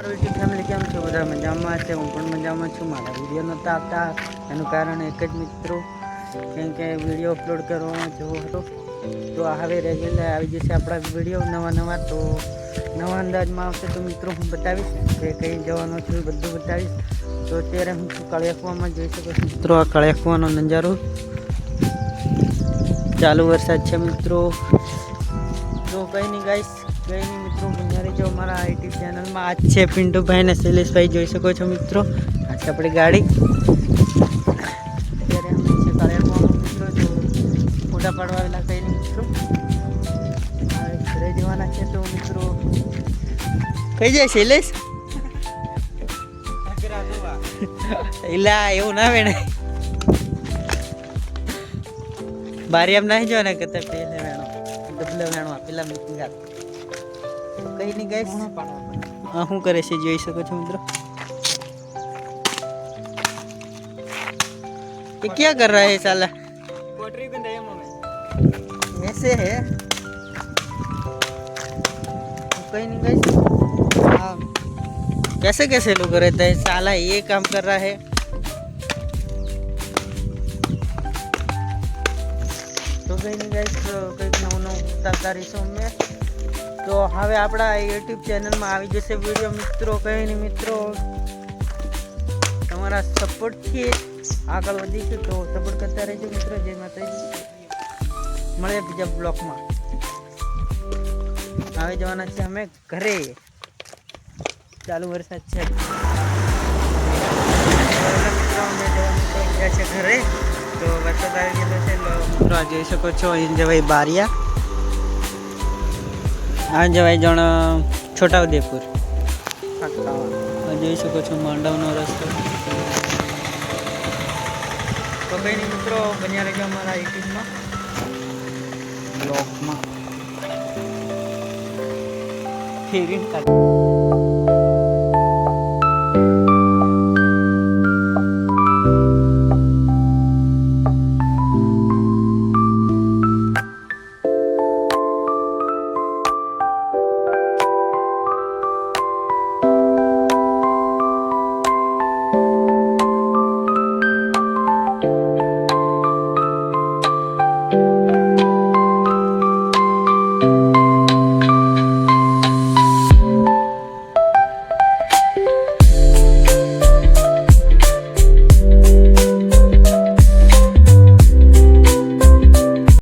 YouTube family કેમ છો? બધા મજામાં છે. હું પણ મજામાં છું. મારા વિડીયો નહોતા આવતા એનું કારણ એક જ મિત્રો, કેમ કે વિડીયો અપલોડ કરવાનો જેવો હતો. તો હવે રેગ્યુલર આવી જશે આપણા વિડીયો નવા તો નવા અંદાજમાં આવશે. તો મિત્રો હું બતાવીશ કે કઈ જવાનું છું, બધું બતાવીશ. તો અત્યારે હું કળિયાકવામાં જોઈ શકો છો મિત્રો. આ કળિયાકવાનો નજારો, ચાલુ વરસાદ છે મિત્રો. તો કઈ નહીં ગાઈસ, કઈ નહીં મિત્રો, બન્યા જો અમારા યુટ્યુબ ચેનલમાં. આજ છે પિન્ટુભાઈ ને શૈલેષભાઈ, જોઈ શકો છો મિત્રો. આ છે આપણી ગાડી. અત્યારે અમે છે કળિયાકવામાં મિત્રો. જો ફોટા પાડવા આવેલા, કઈ નહીં મિત્રો. ઘરે જવાના છે તો મિત્રો કઈ જાય શૈલેષ? એલા એવું ના વેણે બારી એમ નાહી જવાના કરતા પેલે વેણો ડબલે વેણો પેલા મીટિંગ કઈ નહીં ગાઈસ. હા શું કરે છે જોઈ શકો છો મિત્રો. ये क्या कर रहा है साला? पोटरी बन रही है मम्मी, ऐसे है कहीं नहीं गाइस. हाँ कैसे कैसे लोग रहते हैं साला, ये काम कर रहा है. તો કઈ નહીં ગાઈસ, કંઈક નવું ઉતારતા રહીશું અમે. તો હવે આપણા યુટ્યુબ ચેનલમાં આવી જશે વિડીયો મિત્રો. કંઈ નહીં મિત્રો, તમારા સપોર્ટથી આગળ વધીશું. તો સપોર્ટ કરતા રહેજો મિત્રો. જય માતાજી, મળે બીજા બ્લોકમાં. હવે જવાના છે અમે ઘરે, ચાલુ વરસાદ છે મિત્રો. અમે જવાનું છે ઘરે. તો વરસાદ આવી ગયેલો છે મિત્રો. આ જોઈ શકો છો, અહીં જવાય બારિયા, આ જવાય જણ છોટાઉદેપુર. જોઈ શકો છો માંડવનો રસ્તો. તો કઈ નહીં મિત્રો, બન્યા રહેજો અમારા યુટ્યુબમાં બ્લોગમાં. ફેરીને